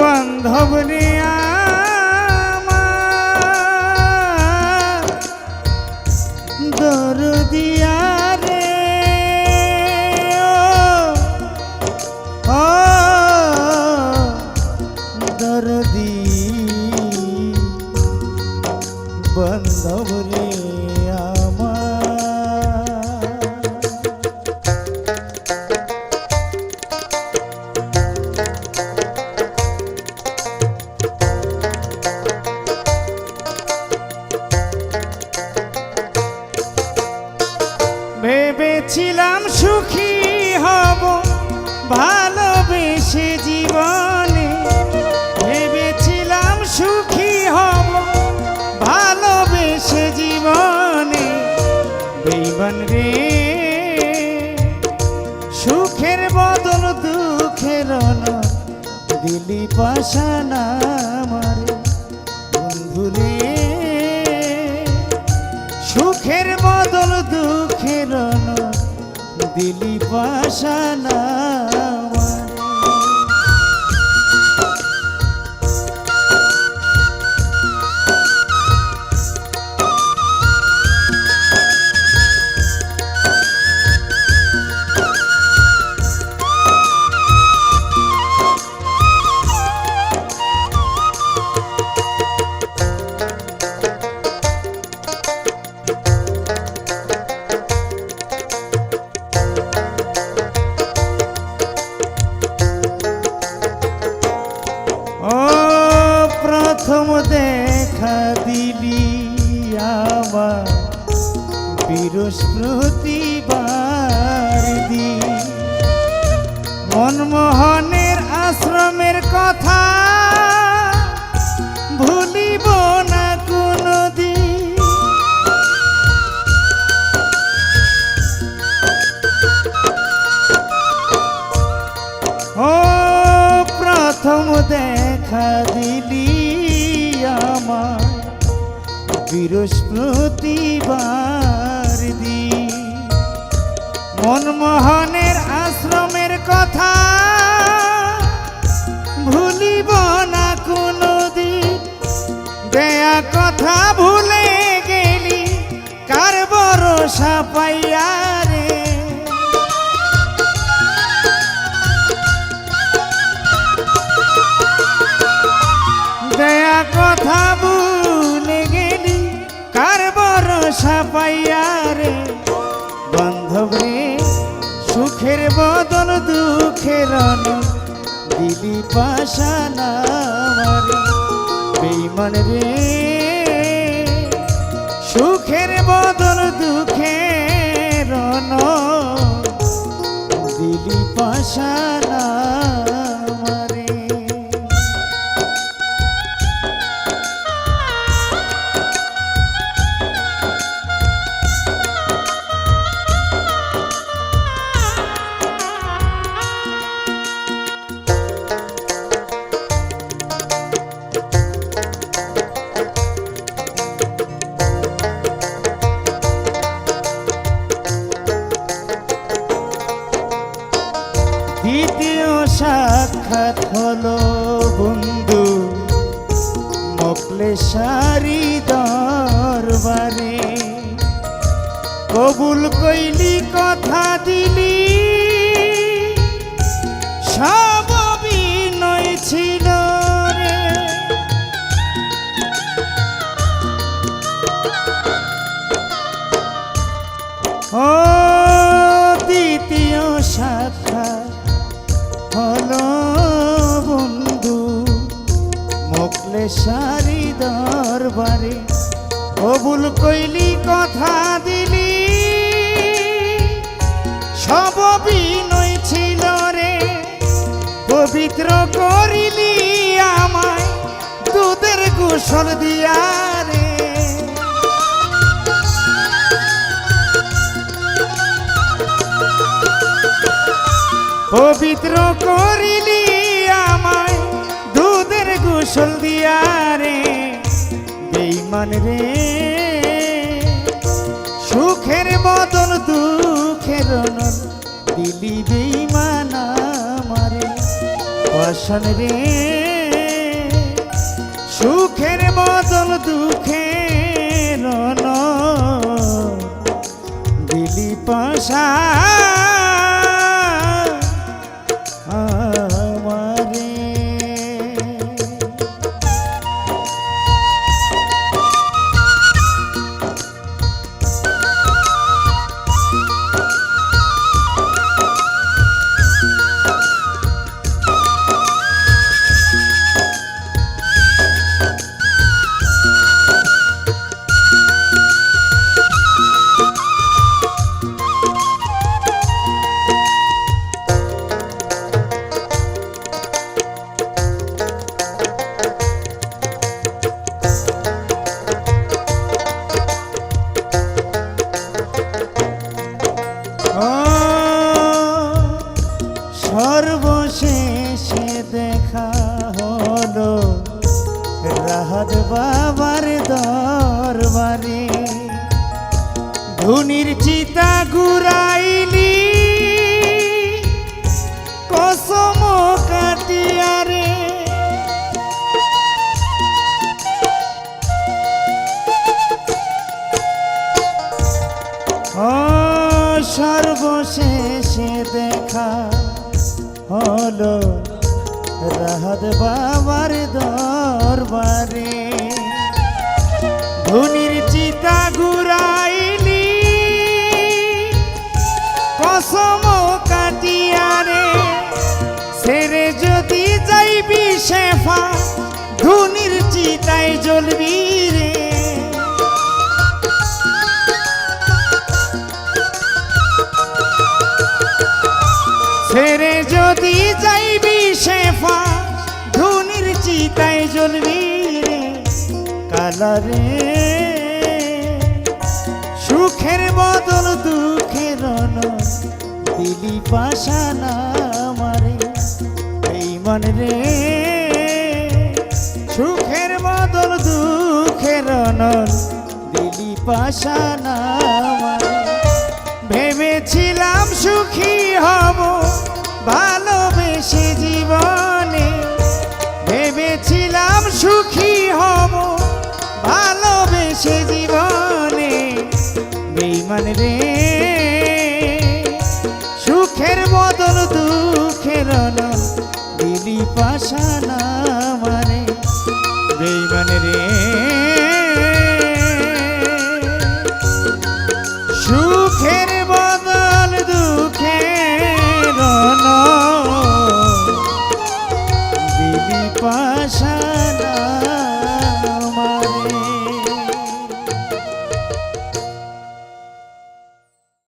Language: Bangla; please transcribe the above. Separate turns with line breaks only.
বান্ধব রে আমার দরদিয়া রে ও দরদি বান্ধব রে ভেবেছিলাম সুখী হব ভালোবেসে জীবনে, ভেবেছিলাম সুখী হব ভালোবেসে জীবনে। বেঈমান রে সুখের বদল দুঃখের দিলি পাশানা আমারে বন্ধু রে, সুখের বদল দুঃখের দিলি পাশানা প্রথম দেখা দিলি আমার বৃহস্পতিবার দিন, মনমোহনের আশ্রমের কথা ভুলিব না কোনদিন। ও প্রথম দেখা দিলি আমার বৃহস্পতিবার দিন, মনমোহনের আশ্রমের কথা ভুলিব না কোনদিন। দেয়া কথা ভুলে গেলি কার ভরসা পাইয়া রে, দেয়া কথা ভুলে গেলি কার ভরসা পাইয়া রে বান্ধব রে, সুখের বদল দুঃখের দিলি পাশানা আমারে। বেঈমান রে সুখের বদল দুঃখের দিলি পাশানা আমারে। দ্বিতীয় সাক্ষাৎ হলো বন্ধু মোকলেশারি দরবারে, কবুল কইলি কথা দিলি সব অভিনয় ছিল রে। ও দ্বিতীয় সাক্ষাৎ হলো বন্ধু মোকলেশারি দরবারে, কবুল কইলি কথা দিলি সব অভিনয় ছিল রে। পবিত্র করিলি আমায় দুধের গোসল দিয়া রে, পবিত্র করিলি আমায় দুধের গোসল দিয়া রে। বেঈমান রে সুখের বদল দুঃখের দিলি বেঈমান আমারে পাশান রে সুখের বদল দুঃখের দিলি পাশা আমারে। সর্বশেষে দেখা হলো রাহাত বাবার দরবারে, ধুনির চিতা ঘুরাইলি কসম কাটিয়ারে। ও সর্বশেষে দেখা হলো রাহাত বাবার দরবারে, ধুনির চিতা ঘুরাইলি কসম কাটিয়ারে। ছেড়ে যদি যাইবি শেফা ধুনির চিতায় জ্বলবি রে। ছেড়ে যদি যাইবি শেফা ধুনির চিতায় জ্বলবি রে কালারে। সুখের বদল দুঃখের দিলি পাশানা আমারে বেঈমান রে। সুখের বদল দুঃখের দিলি পাশানা আমারে। ভেবেছিলাম সুখী হব ভালোবেসে জীবনে, ভেবেছিলাম সুখী হব ভালোবেসে জীবনে বেঈমান রে। সুখের বদল দুঃখের দিলি পাশানা